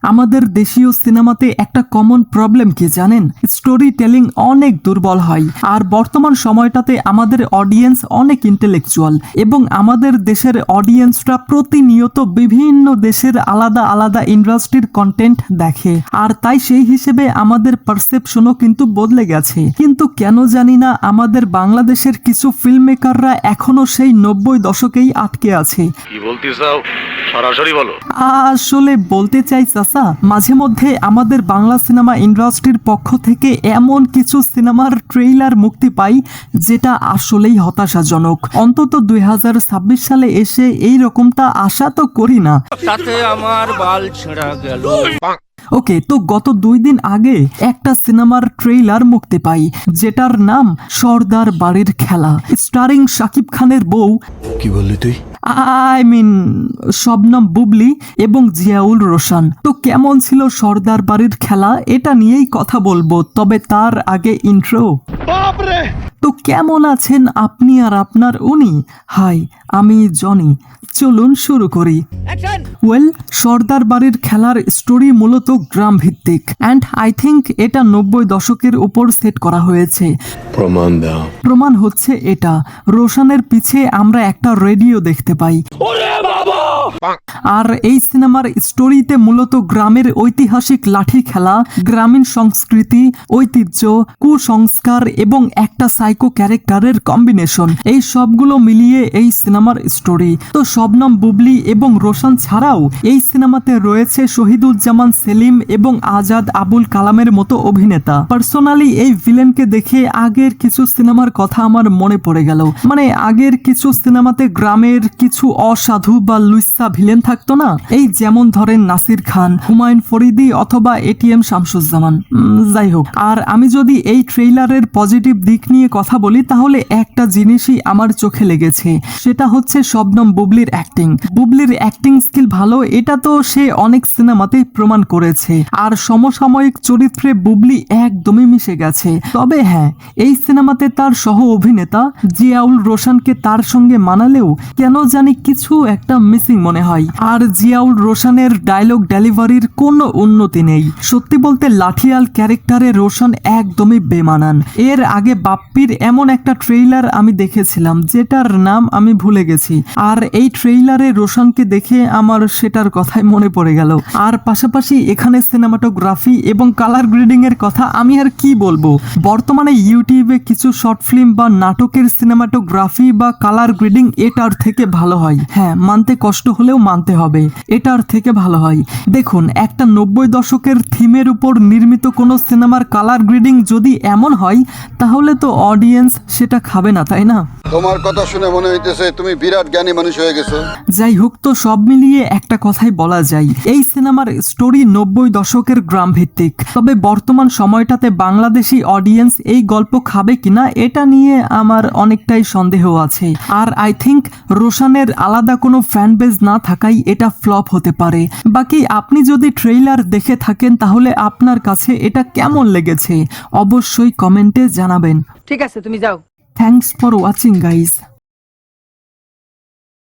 আমাদের দেশীয় সিনেমাতে একটা কমন প্রবলেম কি জানেন? স্টোরি টেলিং অনেক দুর্বল হয়। আর বর্তমান সময়টাতে আমাদের অডিয়েন্স অনেক ইন্টেলেকচুয়াল এবং আমাদের দেশের অডিয়েন্সরা প্রতিনিয়ত বিভিন্ন দেশের আলাদা আলাদা ইন্ডাস্ট্রির কন্টেন্ট দেখে, আর তাই সেই হিসেবে আমাদের পারসেপশনও কিন্তু বদলে গেছে। কিন্তু কেন জানি না আমাদের বাংলাদেশের কিছু ফিল্ম মেকাররা এখনো সেই 90 দশকেই আটকে আছে। কি বলতে চাও সরাসরি বলো। আসলে বলতে চাই চাচা, মাঝে মধ্যে আমাদের বাংলা সিনেমা ইন্ডাস্ট্রির পক্ষ থেকে এমন কিছু সিনেমার ট্রেইলার মুক্তি পাই যেটা আসলেই হতাশাজনক। অন্তত 2026 সালে এসে এই রকমটা আশা তো করি না। তাতে আমার বাল ছেঁড়া গেল। ওকে, তো গত 2 দিন আগে একটা সিনেমার ট্রেইলার মুক্তি পাই যেটার নাম সর্দার বাড়ির খেলা, স্টারিং শাকিব খানের বউ, কি বললি তুই? আই মিন শবনম বুবলি এবং জিয়াউল রোশন। তো কেমন ছিল সর্দার বাড়ির খেলা, এটা নিয়েই কথা বলবো, তবে তার আগে ইন্ট্রো। তো কেমন আছেন আপনি আর আপনার উনি? হাই, আমি জনি। চলুন শুরু করি। ওয়েল, সর্দার বাড়ির খেলার স্টোরি মূলত গ্রাম ভিত্তিক অ্যান্ড আই থিঙ্ক এটা 90 দশকের উপর সেট করা হয়েছে। প্রমাণ দাও। প্রমাণ হচ্ছে এটা, রোশনের পিছে আমরা একটা রেডিও দেখতে পাই। আর এই সিনেমার স্টোরিতে মূলত গ্রামের ঐতিহাসিক লাঠি খেলা, গ্রামীণ সংস্কৃতি, ঐতিহ্য, কুসংস্কার এবং একটা সাইকো ক্যারেক্টারের কম্বিনেশন, এই সবগুলো মিলিয়ে এই সিনেমার স্টোরি। তো শবনম বুবলি এবং রোশন ছাড়াও এই সিনেমাতে রয়েছে শহীদুজ্জামান সেলিম এবং আজাদ আবুল কালামের মতো অভিনেতা। পার্সোনালি এই ভিলেনকে দেখে আগের কিছু সিনেমার কথা আমার মনে পড়ে গেল। মানে আগের কিছু সিনেমাতে গ্রামের কিছু অসাধু বা লুইসা ভিলেন থাকতো না, এই যেমন ধরেন নাসির খান, হুমায়ুন ফরিদি অথবা এটিএম শামসুজ্জামান। যাই হোক, আর আমি যদি এই ট্রেইলারের পজিটিভ দিক নিয়ে কথা বলি তাহলে একটা জিনিসই আমার চোখে লেগেছে, সেটা হচ্ছে শবনম বুবলির অ্যাক্টিং। বুবলির অ্যাক্টিং স্কিল ভালো, এটা তো সে অনেক সিনেমাতেই প্রমাণ করেছে। আর সমসাময়িক চরিত্রে বুবলি একদমই মিশে গেছে। তবে হ্যাঁ, এই সিনেমাতে তার সহ অভিনেতা জিয়াউল রোশনকে তার সঙ্গে মানালেও কেন জানি কিছু একটা মিসিং মনে হয়। আর জিয়াউল রোশনের ডায়লগ ডেলিভারির কোনো উন্নতি নেই। সত্যি বলতে লাঠিয়াল ক্যারেক্টারে রোশন একদমই বেমানান। এর আগে বাপ্পির এমন একটা ট্রেইলার আমি দেখেছিলাম যেটার নাম আমি ভুলে গেছি, আর এই ট্রেইলারে রোশনকে দেখে আমার সেটার কথাই মনে পড়ে গেল। আর পাশাপাশি এখানে সিনেমাটোগ্রাফি এবং কালার গ্রেডিং এর কথা আমি আর কি বলবো। বর্তমানে ইউটিউবে কিছু শর্ট ফিল্ম বা নাটকের সিনেমাটোগ্রাফি বা কালার গ্রেডিং এটার থেকে ভালো হয়। হ্যাঁ, মানতে কষ্ট হলেও মানতে হবে, এটার থেকে ভালো হয়। দেখুন, একটা 90 দশকের থিমের উপর নির্মিত কোনো সিনেমার কালার গ্রেডিং যদি এমন হয় তাহলে তো অডিয়েন্স সেটা খাবে না, তাই না? তোমার কথা শুনে মনে হইতেছে তুমি বিরাট জ্ঞানী মানুষ হয়ে গেছো। যাই হোক, তো সব মিলিয়ে একটা কথাই বলা যায়, এই সিনেমার স্টোরি 90 দশকের গ্রাম ভিত্তিক। তবে বর্তমান সময়টাতে বাংলাদেশি অডিয়েন্স এই গল্প খাবে কিনা এটা নিয়ে আমার অনেকটাই সন্দেহ আছে। আর আই থিঙ্ক রোশনের আলাদা কোনো ফ্যান বেজ না থাকাই এটা ফ্লপ হতে পারে। বাকি আপনি যদি ট্রেইলার দেখে থাকেন তাহলে আপনার কাছে এটা কেমন লেগেছে অবশ্যই কমেন্টে জানাবেন। ঠিক আছে, তুমি যাও। Thanks for watching guys.